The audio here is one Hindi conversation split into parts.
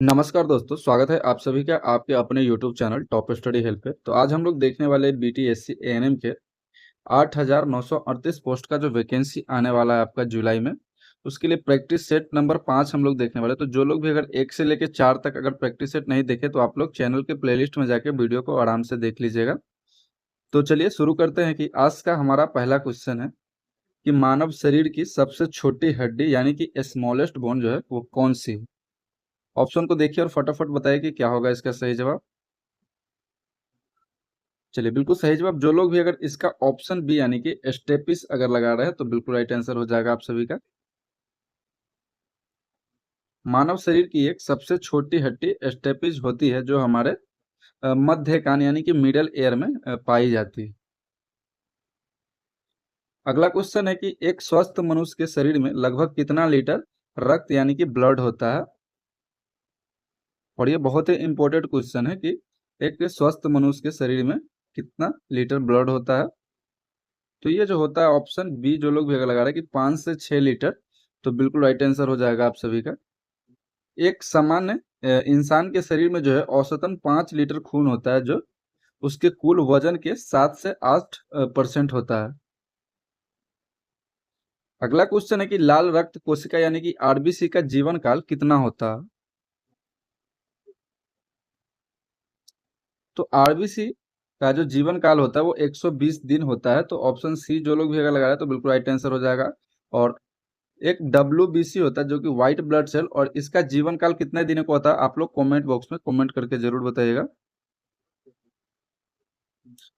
नमस्कार दोस्तों, स्वागत है आप सभी का आपके अपने YouTube channel top study help पे। तो आज हम लोग देखने वाले बीटीएससी एएनएम के 8,938 पोस्ट का जो वैकेंसी आने वाला है आपका जुलाई में, उसके लिए प्रैक्टिस सेट नंबर 5 हम लोग देखने वाले हैं। तो जो लोग भी अगर 1 से लेके 4 तक अगर प्रैक्टिस सेट नहीं देखे तो आप लोग चैनल के प्लेलिस्ट में जाके वीडियो को आराम से देख लीजिएगा। तो चलिए शुरू करते हैं कि आज का हमारा पहला क्वेश्चन है कि मानव शरीर की सबसे छोटी हड्डी यानी कि स्मॉलेस्ट बोन जो है वो कौन सी है? ऑप्शन को देखिए और फटाफट बताइए कि क्या होगा इसका सही जवाब। चलिए बिल्कुल सही जवाब। जो लोग भी अगर इसका ऑप्शन बी यानी कि स्टेपिस अगर लगा रहे हैं तो बिल्कुल राइट आंसर हो जाएगा आप सभी का। मानव शरीर की एक सबसे छोटी हड्डी स्टेपिस होती है जो हमारे मध्य कान यानी कि मिडल एयर में पाई जाती है। अगला क्वेश्चन है कि एक स्वस्थ मनुष्य के शरीर में लगभग कितना लीटर रक्त यानी कि ब्लड होता है? और ये बहुत ही इंपॉर्टेंट क्वेश्चन है कि एक स्वस्थ मनुष्य के शरीर में कितना लीटर ब्लड होता है? तो ये जो होता है ऑप्शन बी, जो लोग भी अगर लगा रहे हैं कि 5 से 6 लीटर, तो बिल्कुल राइट आंसर हो जाएगा आप सभी का। एक सामान्य इंसान के शरीर में जो है औसतन 5 लीटर खून होता है जो उसके कुल वजन के 7 से 8 परसेंट होता है। अगला क्वेश्चन है कि लाल रक्त कोशिका यानी कि आरबीसी का जीवन काल कितना होता है? तो आरबीसी का जो जीवन काल होता है वो 120 दिन होता है। तो ऑप्शन सी, जो लोग भी अगर लगा रहे हैं तो बिल्कुल राइट आंसर हो जाएगा। और एक डब्ल्यूबीसी होता है जो कि व्हाइट ब्लड सेल, और इसका जीवन काल कितने दिनों का होता है आप लोग कमेंट बॉक्स में कमेंट करके जरूर बताइएगा।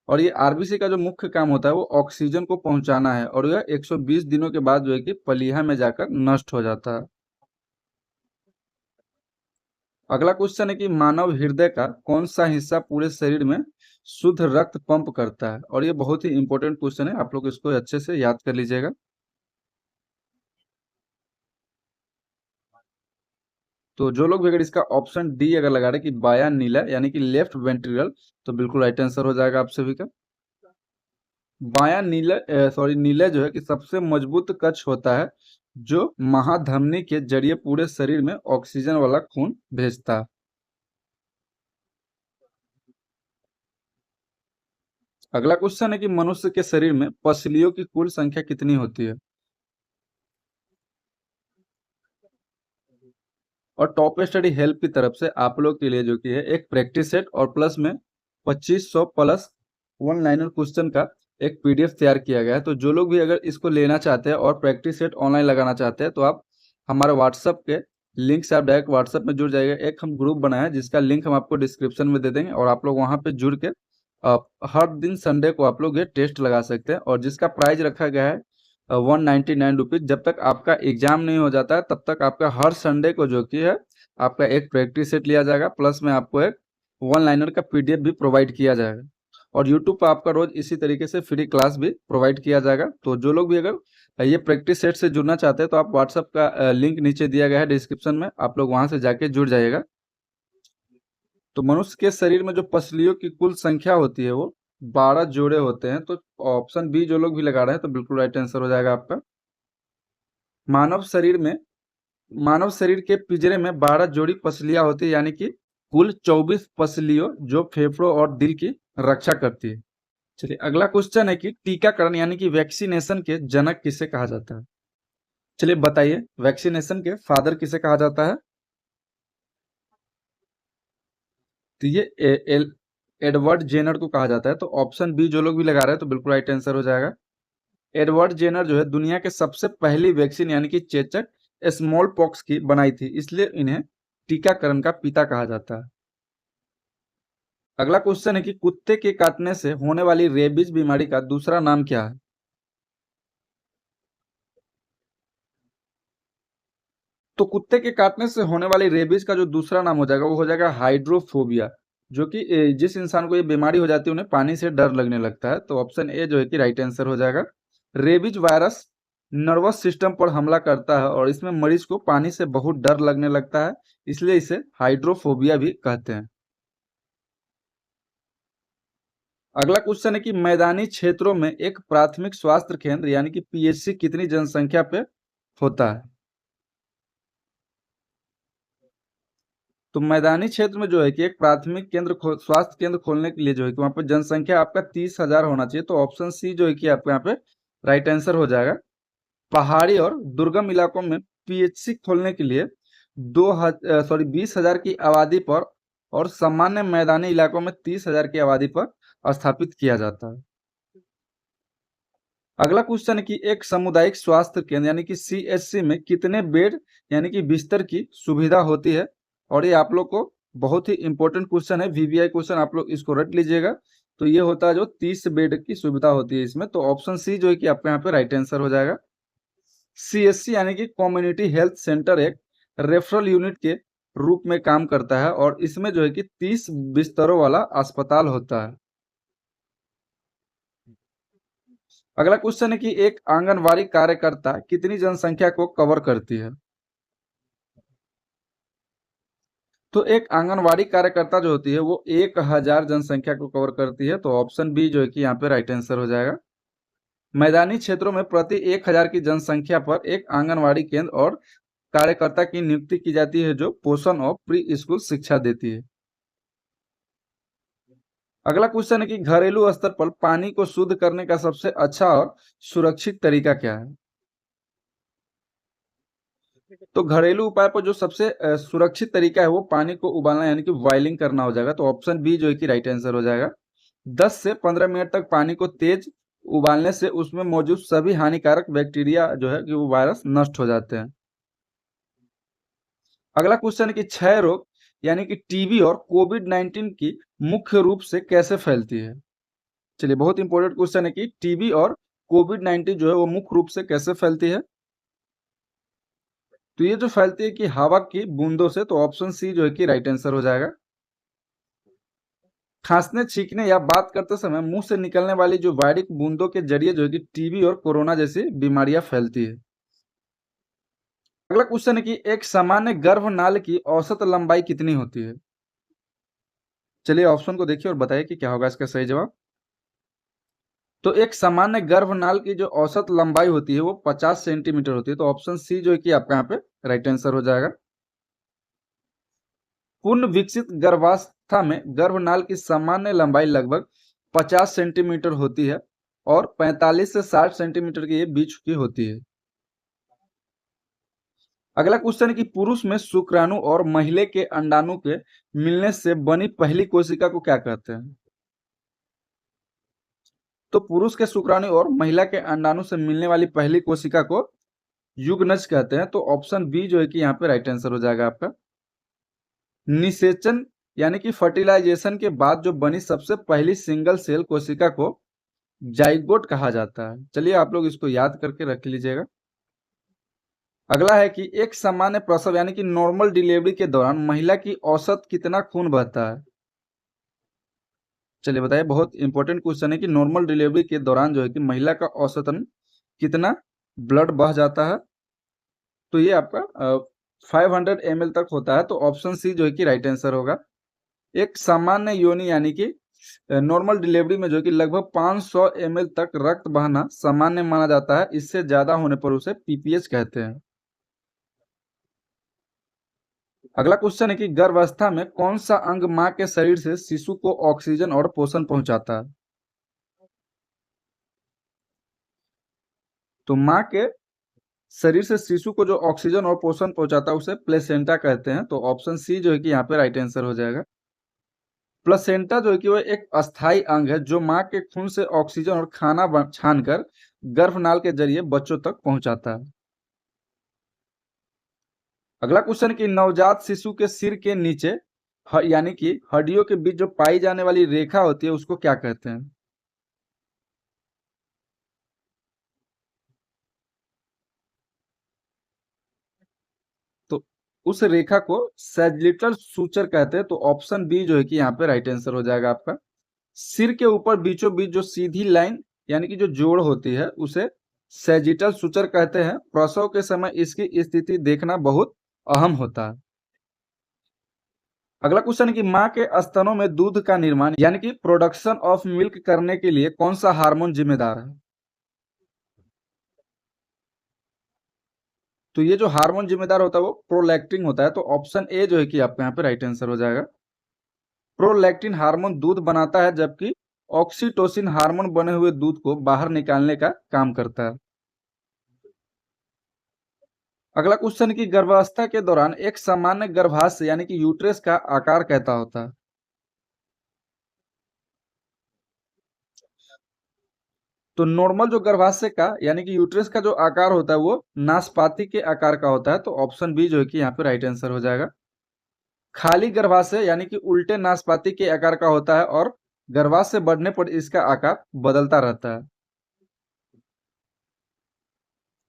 और ये आरबीसी का जो मुख्य काम होता है वो ऑक्सीजन को पहुंचाना है, और यह 120 दिनों के बाद जो है कि पलीहा में जाकर नष्ट हो जाता है। अगला क्वेश्चन है कि मानव हृदय का कौन सा हिस्सा पूरे शरीर में शुद्ध रक्त पंप करता है? और ये बहुत ही इंपॉर्टेंट क्वेश्चन है, आप लोग इसको अच्छे से याद कर लीजिएगा। तो जो लोग भी अगर इसका ऑप्शन डी अगर लगा रहे हैं कि बायां नीला यानी कि लेफ्ट वेंट्रिकल, तो बिल्कुल राइट आंसर हो जाएगा आप सभी का। बायां नीला नीला जो है कि सबसे मजबूत कक्ष होता है जो महाधमनी के जरिए पूरे शरीर में ऑक्सीजन वाला खून भेजता है। अगला क्वेश्चन है कि मनुष्य के शरीर में पसलियों की कुल संख्या कितनी होती है? और टॉप स्टडी हेल्प की तरफ से आप लोग के लिए जो कि है एक प्रैक्टिस सेट और प्लस में 2500 प्लस वन लाइनर क्वेश्चन का एक पीडीएफ तैयार किया गया है। तो जो लोग भी अगर इसको लेना चाहते हैं और प्रैक्टिस सेट ऑनलाइन लगाना चाहते हैं तो आप हमारे व्हाट्सएप के लिंक से आप डायरेक्ट व्हाट्सएप में जुड़ जाइएगा। एक हम ग्रुप बनाया है जिसका लिंक हम आपको डिस्क्रिप्शन में दे देंगे, और आप लोग वहाँ पे जुड़ के हर दिन संडे को आप लोग ये टेस्ट लगा सकते हैं, और जिसका प्राइस रखा गया है 199 रुपीज। जब तक आपका एग्जाम नहीं हो जाता है तब तक आपका हर संडे को जो कि है आपका एक प्रैक्टिस सेट लिया जाएगा, प्लस में आपको एक वन लाइनर का पीडीएफ भी प्रोवाइड किया जाएगा। और यूट्यूब पर आपका रोज इसी तरीके से फ्री क्लास भी प्रोवाइड किया जाएगा। तो जो लोग भी अगर ये प्रैक्टिस सेट से जुड़ना चाहते हैं तो आप व्हाट्सएप का लिंक नीचे दिया गया है डिस्क्रिप्शन में, आप लोग वहां से जाके जुड़ जाइएगा। तो मनुष्य के शरीर में जो पसलियों की कुल संख्या होती है वो 12 जोड़े होते हैं। तो ऑप्शन बी जो लोग भी लगा रहे हैं तो बिल्कुल राइट आंसर हो जाएगा आपका। मानव शरीर में मानव शरीर के पिंजरे में 12 जोड़ी पसलियां होती है यानी कि कुल 24 पसलियों जो फेफड़ों और दिल की रक्षा करती है। चलिए अगला क्वेश्चन है कि टीकाकरण यानी कि वैक्सीनेशन के जनक किसे कहा जाता है? चलिए बताइए, वैक्सीनेशन के फादर किसे कहा जाता है? तो ये एडवर्ड जेनर को कहा जाता है। तो ऑप्शन बी जो लोग भी लगा रहे हैं तो बिल्कुल राइट आंसर हो जाएगा। एडवर्ड जेनर जो है दुनिया के सबसे पहली वैक्सीन यानी कि चेचक स्मॉल पॉक्स की बनाई थी, इसलिए इन्हें टीकाकरण का पिता कहा जाता है। अगला क्वेश्चन है कि कुत्ते के काटने से होने वाली रेबीज बीमारी का दूसरा नाम क्या है? तो कुत्ते के काटने से होने वाली रेबीज का जो दूसरा नाम हो जाएगा वो हो जाएगा हाइड्रोफोबिया, जो कि जिस इंसान को ये बीमारी हो जाती है उन्हें पानी से डर लगने लगता है। तो ऑप्शन ए जो है कि राइट आंसर हो जाएगा। रेबीज वायरस नर्वस सिस्टम पर हमला करता है और इसमें मरीज को पानी से बहुत डर लगने लगता है, इसलिए इसे हाइड्रोफोबिया भी कहते हैं। अगला क्वेश्चन है कि मैदानी क्षेत्रों में एक प्राथमिक स्वास्थ्य केंद्र यानी कि पीएचसी कितनी जनसंख्या पे होता है? तो मैदानी क्षेत्र में जो है कि एक प्राथमिक केंद्र स्वास्थ्य केंद्र खोलने के लिए जो है कि वहाँ पे जनसंख्या आपका 30,000 होना चाहिए। तो ऑप्शन सी जो है कि आपका यहाँ पे राइट आंसर हो जाएगा। पहाड़ी और दुर्गम इलाकों में पीएचसी खोलने के लिए 20,000 की आबादी पर और सामान्य मैदानी इलाकों में 30,000 की आबादी पर स्थापित किया जाता है। अगला क्वेश्चन है कि एक सामुदायिक स्वास्थ्य केंद्र यानी कि सीएचसी में कितने बेड यानी कि बिस्तर की सुविधा होती है? और ये आप लोग को बहुत ही इंपॉर्टेंट क्वेश्चन है, वीवीआई क्वेश्चन, आप लोग इसको रट लीजिएगा। तो ये होता है जो 30 बेड की सुविधा होती है इसमें। तो ऑप्शन सी जो है कि आपके यहाँ पे राइट आंसर हो जाएगा। सीएचसी यानी कि कम्युनिटी हेल्थ सेंटर एक रेफरल यूनिट के रूप में काम करता है और इसमें जो है कि 30 बिस्तरों वाला अस्पताल होता है। अगला क्वेश्चन है कि एक आंगनवाड़ी कार्यकर्ता कितनी जनसंख्या को कवर करती है? तो एक आंगनवाड़ी कार्यकर्ता जो होती है वो 1000 जनसंख्या को कवर करती है। तो ऑप्शन बी जो है कि यहाँ पे राइट आंसर हो जाएगा। मैदानी क्षेत्रों में प्रति 1000 की जनसंख्या पर एक आंगनवाड़ी केंद्र और कार्यकर्ता की नियुक्ति की जाती है जो पोषण और प्री स्कूल शिक्षा देती है। अगला क्वेश्चन है कि घरेलू स्तर पर पानी को शुद्ध करने का सबसे अच्छा और सुरक्षित तरीका क्या है? तो घरेलू उपाय पर जो सबसे सुरक्षित तरीका है वो पानी को उबालना यानी कि बॉइलिंग करना हो जाएगा। तो ऑप्शन बी जो है कि राइट आंसर हो जाएगा। 10 से 15 मिनट तक पानी को तेज उबालने से उसमें मौजूद सभी हानिकारक बैक्टीरिया जो है कि वो वायरस नष्ट हो जाते हैं। अगला क्वेश्चन है कि क्षय रोग यानी कि टीबी और कोविड-19 की मुख्य रूप से कैसे फैलती है? चलिए, बहुत इंपॉर्टेंट क्वेश्चन है कि टीबी और कोविड-19 जो है वो मुख्य रूप से कैसे फैलती है? तो ये जो फैलती है कि हवा की बूंदों से। तो ऑप्शन सी जो है कि राइट आंसर हो जाएगा। खांसने, छींकने या बात करते समय मुंह से निकलने वाली जो वायरिक बूंदों के जरिए जो है कि टीबी और कोरोना जैसी बीमारियां फैलती है। अगला क्वेश्चन है कि एक सामान्य गर्भनाल की औसत लंबाई कितनी होती है? चलिए ऑप्शन को देखिए और बताइए कि क्या होगा इसका सही जवाब। तो एक सामान्य गर्भनाल की जो औसत लंबाई होती है वो 50 सेंटीमीटर होती है। तो ऑप्शन सी जो है कि आपका यहाँ पे राइट आंसर हो जाएगा। पूर्ण विकसित गर्भावस्था में गर्भनाल की सामान्य लंबाई लगभग 50 सेंटीमीटर होती है और 45 से 60 सेंटीमीटर के बीच की होती है। अगला क्वेश्चन है कि पुरुष में शुक्राणु और महिला के अंडाणु के मिलने से बनी पहली कोशिका को क्या कहते हैं? तो पुरुष के शुक्राणु और महिला के अंडाणु से मिलने वाली पहली कोशिका को युग्नज कहते हैं। तो ऑप्शन बी जो है कि यहाँ पे राइट आंसर हो जाएगा आपका। निषेचन यानी कि फर्टिलाइजेशन के बाद जो बनी सबसे पहली सिंगल सेल कोशिका को जाइगोट कहा जाता है। चलिए आप लोग इसको याद करके रख लीजिएगा। अगला है कि एक सामान्य प्रसव यानी कि नॉर्मल डिलीवरी के दौरान महिला की औसत कितना खून बहता है? चलिए बताइए, बहुत इंपॉर्टेंट क्वेश्चन है कि नॉर्मल डिलीवरी के दौरान जो है कि महिला का औसतन कितना ब्लड बह जाता है? तो ये आपका 500 ml तक होता है। तो ऑप्शन सी जो है कि राइट आंसर होगा। एक सामान्य योनि यानी कि नॉर्मल डिलीवरी में जो है कि लगभग 500 ml तक रक्त बहना सामान्य माना जाता है। इससे ज्यादा होने पर उसे पीपीएच कहते हैं। अगला क्वेश्चन है कि गर्भावस्था में कौन सा अंग मां के शरीर से शिशु को ऑक्सीजन और पोषण पहुंचाता है? तो मां के शरीर से शिशु को जो ऑक्सीजन और पोषण पहुंचाता है उसे प्लेसेंटा कहते हैं। तो ऑप्शन सी जो है कि यहाँ पे राइट आंसर हो जाएगा। प्लेसेंटा जो है कि वो एक अस्थायी अंग है जो मां के खून से ऑक्सीजन और खाना छानकर गर्भनाल के जरिए बच्चों तक पहुंचाता है। अगला क्वेश्चन कि नवजात शिशु के सिर के नीचे यानी कि हड्डियों के बीच जो पाई जाने वाली रेखा होती है उसको क्या कहते हैं? तो उस रेखा को सैजिटल सूचर कहते हैं। तो ऑप्शन बी जो है कि यहाँ पे राइट आंसर हो जाएगा आपका। सिर के ऊपर बीचों बीच जो सीधी लाइन यानी कि जो जोड़ होती है उसे सैजिटल सूचर कहते हैं। प्रसव के समय इसकी स्थिति देखना बहुत अहम होता है। अगला क्वेश्चन है कि मां के स्तनों में दूध का निर्माण यानी कि प्रोडक्शन ऑफ मिल्क करने के लिए कौन सा हार्मोन जिम्मेदार है? तो ये जो हार्मोन जिम्मेदार होता है वो प्रोलैक्टिन होता है, तो ऑप्शन ए जो है कि आपका यहाँ पे राइट आंसर हो जाएगा। प्रोलैक्टिन हार्मोन दूध बनाता है, जबकि ऑक्सीटोसिन हार्मोन बने हुए दूध को बाहर निकालने का काम करता है। अगला क्वेश्चन की गर्भावस्था के दौरान एक सामान्य गर्भाशय यानी कि यूट्रस का आकार कैसा होता है? तो नॉर्मल जो गर्भाशय का यानी कि यूट्रस का जो आकार होता है वो नाशपाती के आकार का होता है, तो ऑप्शन बी जो है कि यहाँ पे राइट आंसर हो जाएगा। खाली गर्भाशय यानी कि उल्टे नाशपाती के आकार का होता है और गर्भाशय बढ़ने पर इसका आकार बदलता रहता है।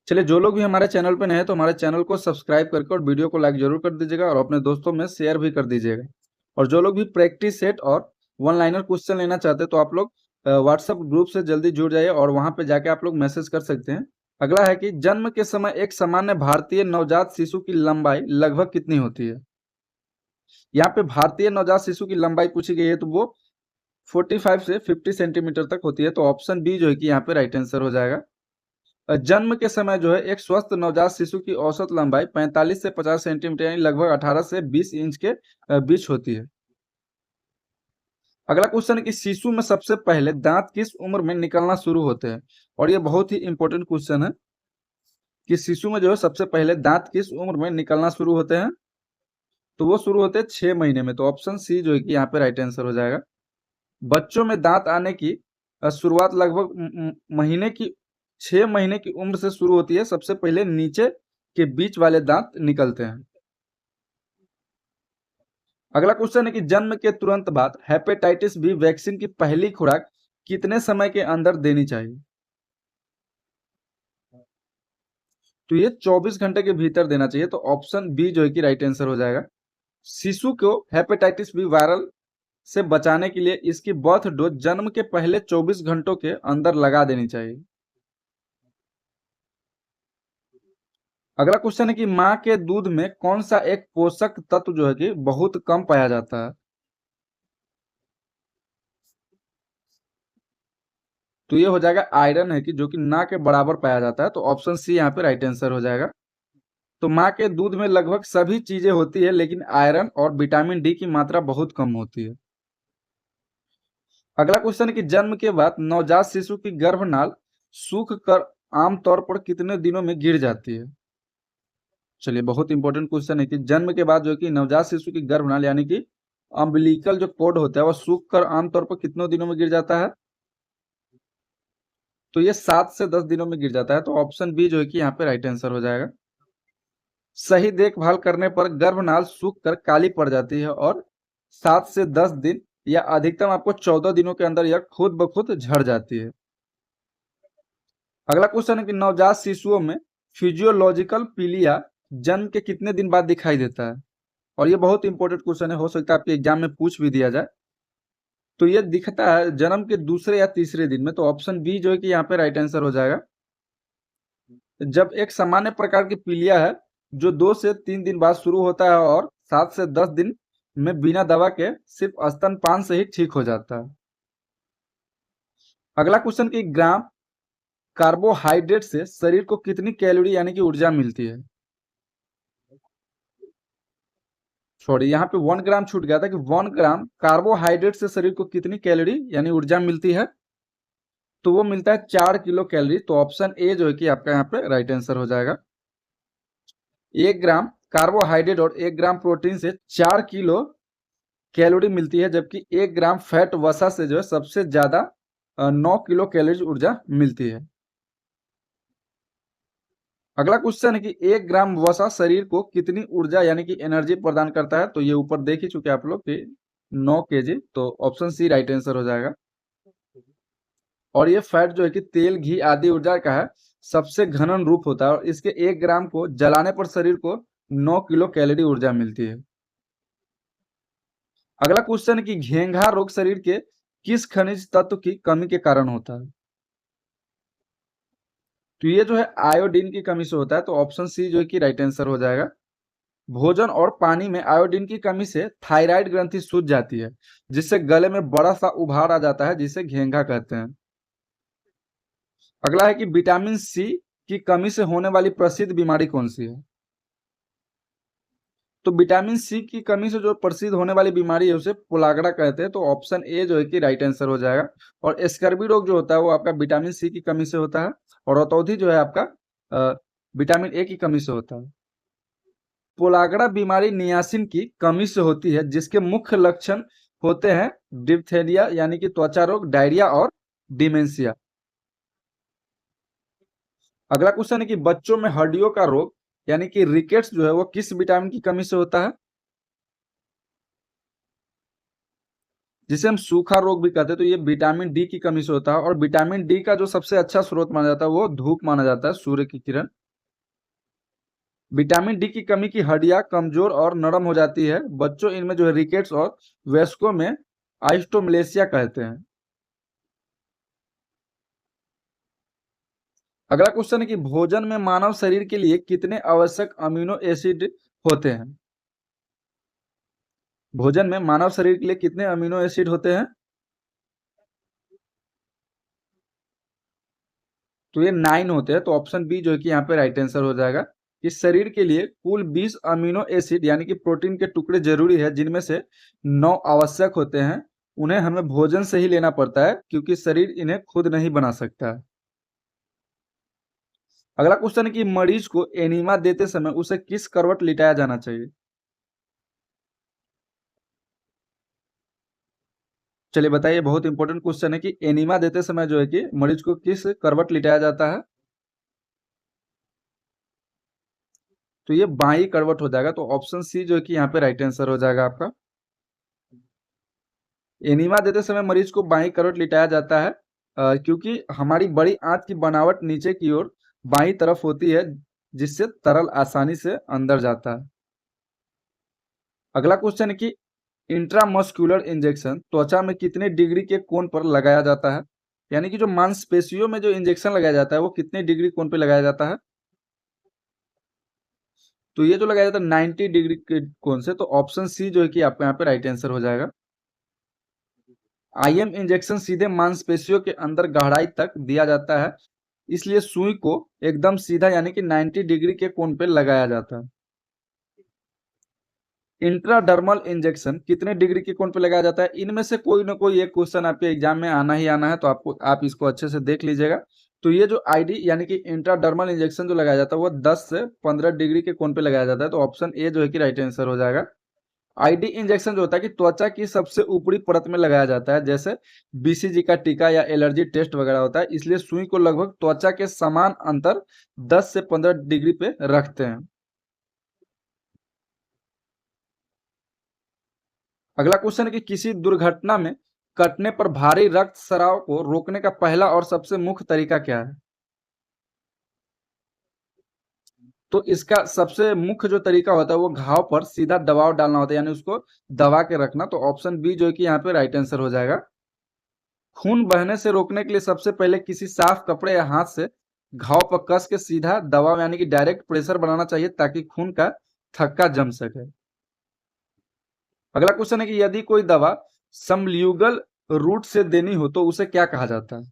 चलिए, जो लोग भी हमारे चैनल पे नए हैं तो हमारे चैनल को सब्सक्राइब करके और वीडियो को लाइक जरूर कर दीजिएगा और अपने दोस्तों में शेयर भी कर दीजिएगा। और जो लोग भी प्रैक्टिस सेट और वन लाइनर क्वेश्चन लेना चाहते हैं तो आप लोग व्हाट्सएप ग्रुप से जल्दी जुड़ जाइए और वहां पे जाके आप लोग मैसेज कर सकते हैं। अगला है कि जन्म के समय एक सामान्य भारतीय नवजात शिशु की लंबाई लगभग कितनी होती है? यहाँ पे भारतीय नवजात शिशु की लंबाई पूछी गई है, तो वो 45 से 50 सेंटीमीटर तक होती है, तो ऑप्शन बी जो है कि यहाँ पे राइट आंसर हो जाएगा। जन्म के समय जो है एक स्वस्थ नवजात शिशु की औसत लंबाई 45 से 50 सेंटीमीटर यानी लगभग 18 से 20 इंच के बीच होती है। अगला क्वेश्चन है कि शिशु में सबसे पहले दांत किस उम्र में निकलना शुरू होते हैं? और ये बहुत ही इंपॉर्टेंट क्वेश्चन है कि शिशु में जो है सबसे पहले दांत किस उम्र में निकलना शुरू होते हैं? तो वो शुरू होते हैं 6 महीने में, तो ऑप्शन सी जो है कि यहाँ पे राइट आंसर हो जाएगा। बच्चों में दांत आने की शुरुआत लगभग महीने की 6 महीने की उम्र से शुरू होती है। सबसे पहले नीचे के बीच वाले दांत निकलते हैं। अगला क्वेश्चन है कि जन्म के तुरंत बाद हेपेटाइटिस बी वैक्सीन की पहली खुराक कितने समय के अंदर देनी चाहिए? तो ये 24 घंटे के भीतर देना चाहिए, तो ऑप्शन बी जो है कि राइट आंसर हो जाएगा। शिशु को हेपेटाइटिस बी वायरल से बचाने के लिए इसकी बर्थ डोज जन्म के पहले 24 घंटों के अंदर लगा देनी चाहिए। अगला क्वेश्चन है कि माँ के दूध में कौन सा एक पोषक तत्व जो है कि बहुत कम पाया जाता है? तो ये हो जाएगा आयरन है कि जो कि ना के बराबर पाया जाता है, तो ऑप्शन सी यहाँ पे राइट आंसर हो जाएगा। तो माँ के दूध में लगभग सभी चीजें होती है, लेकिन आयरन और विटामिन डी की मात्रा बहुत कम होती है। अगला क्वेश्चन है कि जन्म के बाद नवजात शिशु की गर्भनाल सूख कर आमतौर पर कितने दिनों में गिर जाती है? चलिए, बहुत इंपॉर्टेंट क्वेश्चन है कि जन्म के बाद जो कि नवजात शिशु की गर्भनाल यानी कि अम्बिलिकल जो कोड होता है वो सूख कर आमतौर पर कितने दिनों में गिर जाता है? तो ये 7 से 10 दिनों में गिर जाता है, तो ऑप्शन बी जो है कि यहाँ पे राइट आंसर हो जाएगा। सही देखभाल करने पर गर्भनाल सूख कर काली पड़ जाती है और 7 से 10 दिन या अधिकतम आपको 14 दिनों के अंदर यह खुद ब खुद झड़ जाती है। अगला क्वेश्चन है कि नवजात शिशुओं में फिजियोलॉजिकल पीलिया जन्म के कितने दिन बाद दिखाई देता है? और ये बहुत इंपॉर्टेंट क्वेश्चन है, हो सकता है आपके एग्जाम में पूछ भी दिया जाए। तो ये दिखता है जन्म के दूसरे या तीसरे दिन में, तो ऑप्शन बी जो है कि यहाँ पे राइट आंसर हो जाएगा। जब एक सामान्य प्रकार की पीलिया है जो 2 से 3 दिन बाद शुरू होता है और 7 से 10 दिन में बिना दवा के सिर्फ स्तनपान से ही ठीक हो जाता है। अगला क्वेश्चन कि ग्राम कार्बोहाइड्रेट से शरीर को कितनी कैलोरी यानी कि ऊर्जा मिलती है? सॉरी, यहाँ पे 1 ग्राम छूट गया था कि 1 ग्राम कार्बोहाइड्रेट से शरीर को कितनी कैलोरी यानी ऊर्जा मिलती है? तो वो मिलता है 4 किलो कैलोरी, तो ऑप्शन ए जो है कि आपका यहाँ पे राइट आंसर हो जाएगा। 1 ग्राम कार्बोहाइड्रेट और 1 ग्राम प्रोटीन से 4 किलो कैलोरी मिलती है, जबकि 1 ग्राम फैट वसा से जो है सबसे ज्यादा 9 किलो कैलोरी ऊर्जा मिलती है। अगला क्वेश्चन है कि 1 ग्राम वसा शरीर को कितनी ऊर्जा यानी कि एनर्जी प्रदान करता है? तो ये ऊपर देख ही चुके आप लोग कि 9 केजी, तो ऑप्शन सी राइट आंसर हो जाएगा। और ये फैट जो है कि तेल, घी आदि ऊर्जा का है सबसे घनन रूप होता है और इसके 1 ग्राम को जलाने पर शरीर को 9 किलो कैलोरी ऊर्जा मिलती है। अगला क्वेश्चन है कि घेंघा रोग शरीर के किस खनिज तत्व की कमी के कारण होता है? तो ये जो है आयोडीन की कमी से होता है, तो ऑप्शन सी जो है कि राइट आंसर हो जाएगा। भोजन और पानी में आयोडीन की कमी से थायराइड ग्रंथि सूज जाती है, जिससे गले में बड़ा सा उभार आ जाता है, जिसे घेंघा कहते हैं। अगला है कि विटामिन सी की कमी से होने वाली प्रसिद्ध बीमारी कौन सी है? तो विटामिन सी की कमी से जो प्रसिद्ध होने वाली बीमारी है उसे पुलागड़ा कहते हैं, तो ऑप्शन ए जो है कि राइट आंसर हो जाएगा। और स्कर्वी रोग जो होता है वो आपका विटामिन सी की कमी से होता है, और रतौंधी जो है आपका विटामिन ए की कमी से होता है। पुलागड़ा बीमारी नियासिन की कमी से होती है, जिसके मुख्य लक्षण होते हैं डिप्थेरिया यानी कि त्वचा रोग, डायरिया और डिमेंशिया। अगला क्वेश्चन है कि बच्चों में हड्डियों का रोग यानी कि रिकेट्स जो है वो किस विटामिन की कमी से होता है? जिसे हम सूखा रोग भी कहते हैं, तो ये विटामिन डी की कमी से होता है। और विटामिन डी का जो सबसे अच्छा स्रोत माना जाता है वो धूप माना जाता है, सूर्य की किरण। विटामिन डी की कमी की हड्डियां कमजोर और नरम हो जाती है बच्चों, इनमें जो है रिकेट्स और वयस्कों में आइस्टोमलेसिया कहते हैं। अगला क्वेश्चन है कि भोजन में मानव शरीर के लिए कितने आवश्यक अमीनो एसिड होते हैं? भोजन में मानव शरीर के लिए कितने अमीनो एसिड होते हैं? तो ये 9 होते हैं, तो ऑप्शन बी जो है कि यहाँ पे राइट आंसर हो जाएगा। इस शरीर के लिए कुल 20 अमीनो एसिड यानी कि प्रोटीन के टुकड़े जरूरी है, जिनमें से 9 आवश्यक होते हैं। उन्हें हमें भोजन से ही लेना पड़ता है क्योंकि शरीर इन्हें खुद नहीं बना सकता है। अगला क्वेश्चन है कि मरीज को एनीमा देते समय उसे किस करवट लिटाया जाना चाहिए? चलिए बताइए, बहुत इंपॉर्टेंट क्वेश्चन है कि एनीमा देते समय जो है कि मरीज को किस करवट लिटाया जाता है? तो ये बाई करवट हो जाएगा, तो ऑप्शन सी जो है कि यहाँ पे राइट आंसर हो जाएगा आपका। एनीमा देते समय मरीज को बाई करवट लिटाया जाता है क्योंकि हमारी बड़ी आंत की बनावट नीचे की ओर बाई तरफ होती है, जिससे तरल आसानी से अंदर जाता है। अगला क्वेश्चन है कि इंट्रामस्कुलर इंजेक्शन त्वचा में कितने डिग्री के कोण पर लगाया जाता है? यानी कि जो मांसपेशियों में जो इंजेक्शन लगाया जाता है वो कितने डिग्री कोण पे लगाया जाता है? तो ये जो लगाया जाता है 90 डिग्री के कोण से, तो ऑप्शन सी जो है कि आपका यहाँ पे राइट आंसर हो जाएगा। आईएम इंजेक्शन सीधे मांसपेशियों के अंदर गहराई तक दिया जाता है, इसलिए सुई को एकदम सीधा यानी कि 90 डिग्री के कोण पे लगाया जाता है। इंट्राडर्मल इंजेक्शन कितने डिग्री के कोण पे लगाया जाता है? इनमें से कोई ना कोई एक क्वेश्चन आपके एग्जाम में आना ही आना है, तो आप इसको अच्छे से देख लीजिएगा। तो ये जो आईडी यानी कि इंट्राडर्मल इंजेक्शन जो लगाया जाता है वो 10 से 15 डिग्री के कोण पे लगाया जाता है, तो ऑप्शन ए जो है कि राइट आंसर हो जाएगा। आईडी इंजेक्शन जो होता है कि त्वचा की सबसे ऊपरी परत में लगाया जाता है, जैसे बीसीजी का टीका या एलर्जी टेस्ट वगैरह होता है, इसलिए सुई को लगभग त्वचा के समान अंतर 10 से 15 डिग्री पे रखते हैं। अगला क्वेश्चन है कि किसी दुर्घटना में कटने पर भारी रक्त स्राव को रोकने का पहला और सबसे मुख्य तरीका क्या है? तो इसका सबसे मुख्य जो तरीका होता है वो घाव पर सीधा दबाव डालना होता है, यानी उसको दबा के रखना, तो ऑप्शन बी जो है कि यहाँ पे राइट आंसर हो जाएगा। खून बहने से रोकने के लिए सबसे पहले किसी साफ कपड़े या हाथ से घाव पर कस के सीधा दबाव यानी कि डायरेक्ट प्रेशर बनाना चाहिए ताकि खून का थक्का जम सके। अगला क्वेश्चन है कि यदि कोई दवा समल्यूगल रूट से देनी हो तो उसे क्या कहा जाता है?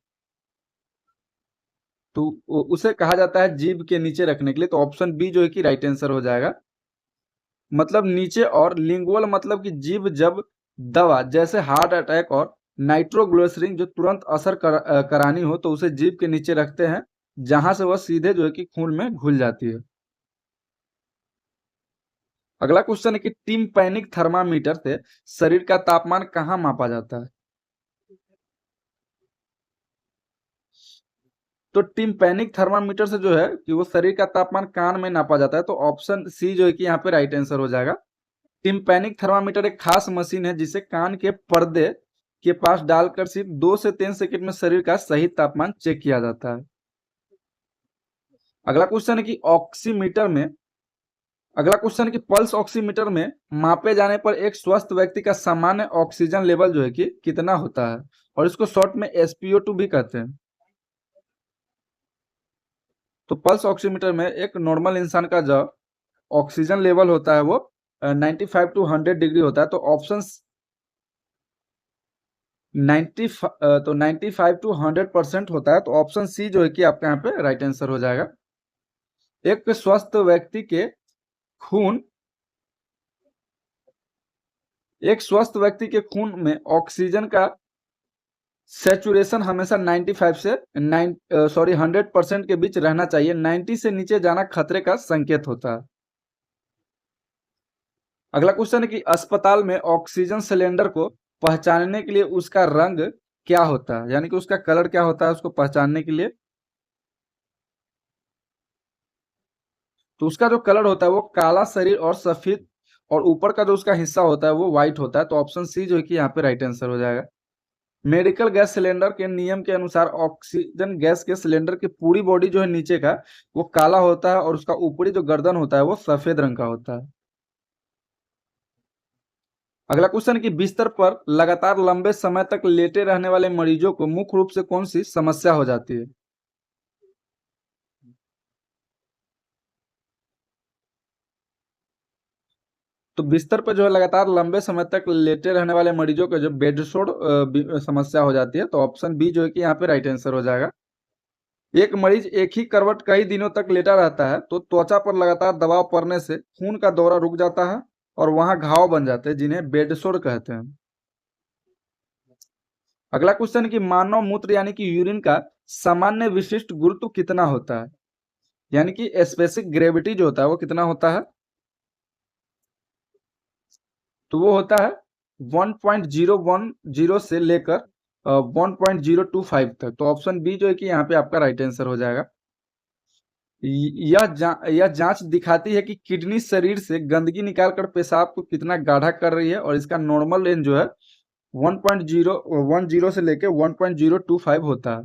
तो उसे कहा जाता है जीभ के नीचे रखने के लिए, तो ऑप्शन बी जो है कि राइट आंसर हो जाएगा। मतलब नीचे, और लिंगुअल मतलब कि जीभ जब दवा जैसे हार्ट अटैक और नाइट्रोग्लिसरीन जो तुरंत असर करानी हो तो उसे जीभ के नीचे रखते हैं, जहां से वह सीधे जो है कि खून में घुल जाती है। अगला क्वेश्चन है कि टिम्पैनिक थर्मामीटर से शरीर का तापमान कहाँ मापा जाता है? तो टिम्पैनिक थर्मामीटर से जो है कि वो शरीर का तापमान कान में नापा जाता है, तो ऑप्शन सी जो है कि यहाँ पे राइट आंसर हो जाएगा। टिम्पैनिक थर्मामीटर एक खास मशीन है जिसे कान के पर्दे के पास डालकर सिर्फ 2 से 3 सेकंड में शरीर का सही तापमान चेक किया जाता है। अगला क्वेश्चन है कि ऑक्सीमीटर में अगला क्वेश्चन है कि पल्स ऑक्सीमीटर में मापे जाने पर एक स्वस्थ व्यक्ति का सामान्य ऑक्सीजन लेवल जो है कि कितना होता है, और इसको शॉर्ट में SpO2 भी कहते हैं। तो पल्स ऑक्सीमीटर में एक नॉर्मल इंसान का जो ऑक्सीजन लेवल होता है वो 95 टू 100 डिग्री होता है, तो ऑप्शन 95 टू 100% होता है, तो ऑप्शन सी जो है कि आपका यहाँ पे राइट आंसर हो जाएगा। एक स्वस्थ व्यक्ति के खून एक स्वस्थ व्यक्ति के खून में ऑक्सीजन का सैचुरेशन हमेशा 95 से 100% के बीच रहना चाहिए। 90 से नीचे जाना खतरे का संकेत होता है। अगला क्वेश्चन है कि अस्पताल में ऑक्सीजन सिलेंडर को पहचानने के लिए उसका रंग क्या होता है, यानी कि उसका कलर क्या होता है उसको पहचानने के लिए। तो उसका जो कलर होता है वो काला शरीर और सफेद, और ऊपर का जो उसका हिस्सा होता है वो व्हाइट होता है। तो ऑप्शन सी जो है कि यहाँ पे राइट आंसर हो जाएगा। मेडिकल गैस सिलेंडर के नियम के अनुसार ऑक्सीजन गैस के सिलेंडर की पूरी बॉडी जो है नीचे का वो काला होता है और उसका ऊपरी जो गर्दन होता है वो सफेद रंग का होता है। अगला क्वेश्चन कि बिस्तर पर लगातार लंबे समय तक लेटे रहने वाले मरीजों को मुख्य रूप से कौन सी समस्या हो जाती है। तो बिस्तर पर जो है लगातार लंबे समय तक लेटे रहने वाले मरीजों को जो बेड सोर समस्या हो जाती है। तो ऑप्शन बी जो है कि यहाँ पे राइट आंसर हो जाएगा। एक मरीज एक ही करवट कई दिनों तक लेटा रहता है तो त्वचा पर लगातार दबाव पड़ने से खून का दौरा रुक जाता है और वहां घाव बन जाते हैं जिन्हें बेड सोर कहते हैं। अगला क्वेश्चन कि मानव मूत्र यानी कि यूरिन का सामान्य विशिष्ट गुरुत्व कितना होता है, यानी कि स्पेसिफिक ग्रेविटी जो होता है वो कितना होता है। तो वो होता है 1.010 से लेकर 1.025 तक। तो ऑप्शन बी जो है कि यहाँ पे आपका राइट आंसर हो जाएगा। यह जांच दिखाती है कि किडनी शरीर से गंदगी निकालकर पेशाब को कितना गाढ़ा कर रही है, और इसका नॉर्मल रेंज जो है 1.010 से लेकर 1.025 होता है।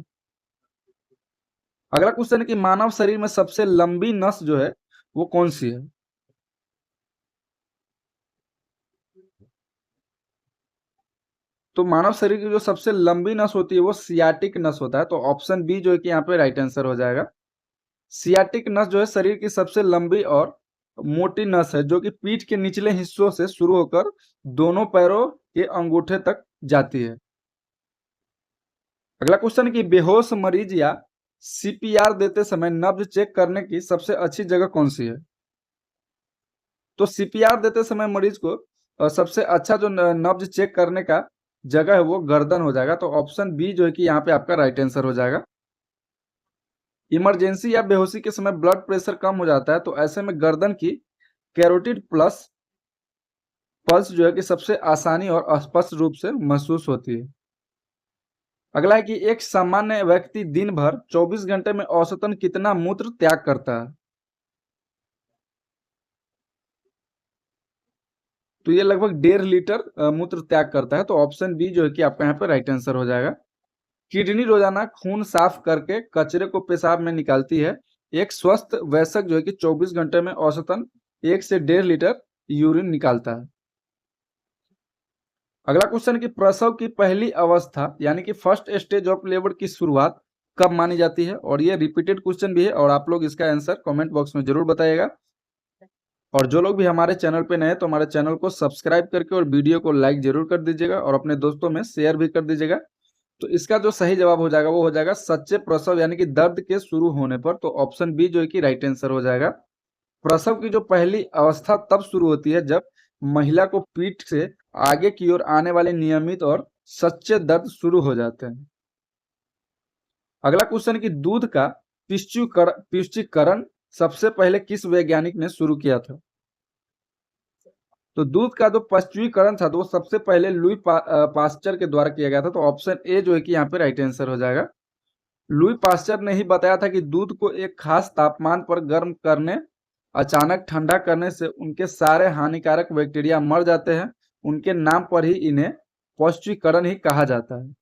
अगला क्वेश्चन है कि मानव शरीर में सबसे लंबी नस जो है वो कौन सी है। तो मानव शरीर की जो सबसे लंबी नस होती है वो सियाटिक नस होता है। तो ऑप्शन बी जो है कि यहाँ पे राइट आंसर हो जाएगा। सियाटिक नस जो है शरीर की सबसे लंबी और मोटी नस है जो कि पीठ के निचले हिस्सों से शुरू होकर दोनों पैरों के अंगूठे तक जाती है। अगला क्वेश्चन है कि बेहोश मरीज या सीपीआर देते समय नब्ज चेक करने की सबसे अच्छी जगह कौन सी है। तो सीपीआर देते समय मरीज को सबसे अच्छा जो नब्ज चेक करने का जगह है वो गर्दन हो जाएगा। तो ऑप्शन बी जो है कि यहाँ पे आपका राइट आंसर हो जाएगा। इमरजेंसी या बेहोशी के समय ब्लड प्रेशर कम हो जाता है तो ऐसे में गर्दन की कैरोटिड प्लस पल्स जो है कि सबसे आसानी और स्पष्ट रूप से महसूस होती है। अगला है कि एक सामान्य व्यक्ति दिन भर 24 घंटे में औसतन कितना मूत्र त्याग करता है। तो ये लगभग 1.5 लीटर मूत्र त्याग करता है। तो ऑप्शन बी जो है कि आपका यहाँ पे राइट आंसर हो जाएगा। किडनी रोजाना खून साफ करके कचरे को पेशाब में निकालती है। एक स्वस्थ वयस्क जो है कि 24 घंटे में औसतन 1 से 1.5 लीटर यूरिन निकालता है। अगला क्वेश्चन कि प्रसव की पहली अवस्था यानी कि फर्स्ट स्टेज ऑफ लेबर की शुरुआत कब मानी जाती है, और ये रिपीटेड क्वेश्चन भी है और आप लोग इसका आंसर कमेंट बॉक्स में जरूर बताइएगा। और जो लोग भी हमारे चैनल पे नए हैं तो हमारे चैनल को सब्सक्राइब करके और वीडियो को लाइक जरूर कर दीजिएगा और अपने दोस्तों में शेयर भी कर दीजिएगा। तो इसका जो सही जवाब हो जाएगा वो हो जाएगा सच्चे प्रसव यानी कि दर्द के शुरू होने पर। तो ऑप्शन बी जो है कि राइट आंसर हो जाएगा। प्रसव की जो पहली अवस्था तब शुरू होती है जब महिला को पीठ से आगे की ओर आने वाले नियमित और सच्चे दर्द शुरू हो जाते हैं। अगला क्वेश्चन कि दूध का पिष्टीकरण सबसे पहले किस वैज्ञानिक ने शुरू किया था। तो दूध का जो पश्चीकरण था तो वो सबसे पहले पास्चर के द्वारा किया गया था। तो ऑप्शन ए जो है कि यहाँ पे राइट आंसर हो जाएगा। लुई पास्चर ने ही बताया था कि दूध को एक खास तापमान पर गर्म करने, अचानक ठंडा करने से उनके सारे हानिकारक बैक्टीरिया मर जाते हैं। उनके नाम पर ही इन्हें पौष्टिकरण ही कहा जाता है।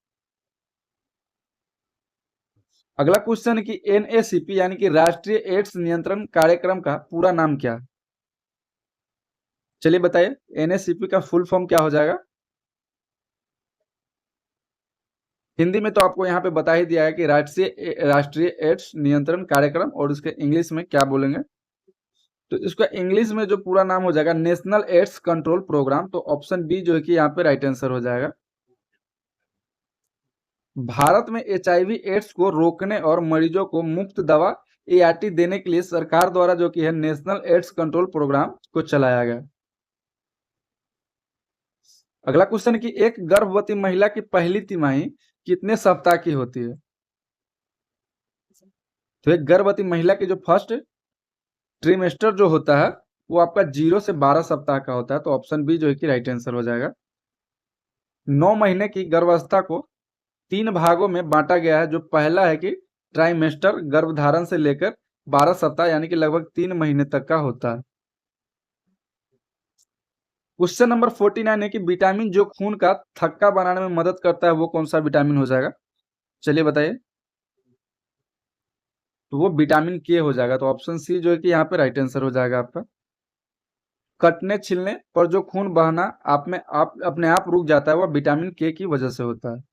अगला क्वेश्चन है कि एनएसीपी यानी कि राष्ट्रीय एड्स नियंत्रण कार्यक्रम का पूरा नाम क्या है। चलिए बताइए एनएसीपी का फुल फॉर्म क्या हो जाएगा। हिंदी में तो आपको यहाँ पे बता ही दिया है कि राष्ट्रीय एड्स नियंत्रण कार्यक्रम, और इसके इंग्लिश में क्या बोलेंगे। तो इसका इंग्लिश में जो पूरा नाम हो जाएगा नेशनल एड्स कंट्रोल प्रोग्राम। तो ऑप्शन बी जो है कि यहाँ पे राइट आंसर हो जाएगा। भारत में एचआईवी एड्स को रोकने और मरीजों को मुफ्त दवा ART देने के लिए सरकार द्वारा जो कि है नेशनल एड्स कंट्रोल प्रोग्राम को चलाया गया। अगला क्वेश्चन है कि एक गर्भवती महिला की पहली तिमाही कितने सप्ताह की होती है? तो एक गर्भवती महिला की जो फर्स्ट ट्रिमेस्टर जो होता है वो आपका 0 से 12 सप्ताह का होता है, तो ऑप्शन बी जो है कि राइट आंसर हो जाएगा। 9 महीने की गर्भावस्था को 3 भागों में बांटा गया है। जो पहला है कि ट्राइमेस्टर गर्भधारण से लेकर 12 सप्ताह यानी कि लगभग 3 महीने तक का होता है। क्वेश्चन नंबर 49 है कि विटामिन जो खून का थक्का बनाने में मदद करता है वो कौन सा विटामिन हो जाएगा? चलिए बताइए। तो वो विटामिन के हो जाएगा, तो ऑप्शन सी जो है कि यहाँ पे राइट आंसर हो जाएगा आपका। कटने छिलने पर जो खून बहना अपने आप रुक जाता है वह विटामिन के की वजह से होता है।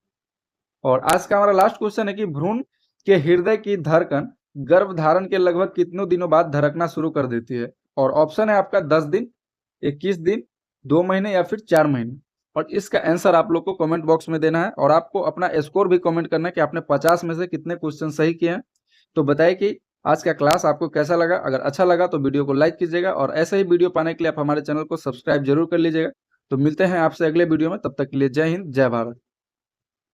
और आज का हमारा लास्ट क्वेश्चन है कि भ्रूण के हृदय की धड़कन गर्भधारण के लगभग कितने दिनों बाद धड़कना शुरू कर देती है? और ऑप्शन है आपका 10 दिन, 21 दिन, 2 महीने या फिर 4 महीने। और इसका आंसर आप लोग को कमेंट बॉक्स में देना है और आपको अपना स्कोर भी कमेंट करना है कि आपने 50 में से कितने क्वेश्चन सही किए हैं। तो बताइए कि आज का क्लास आपको कैसा लगा। अगर अच्छा लगा तो वीडियो को लाइक कीजिएगा और ऐसे ही वीडियो पाने के लिए आप हमारे चैनल को सब्सक्राइब जरूर कर लीजिएगा। तो मिलते हैं आपसे अगले वीडियो में, तब तक के लिए जय हिंद, जय भारत।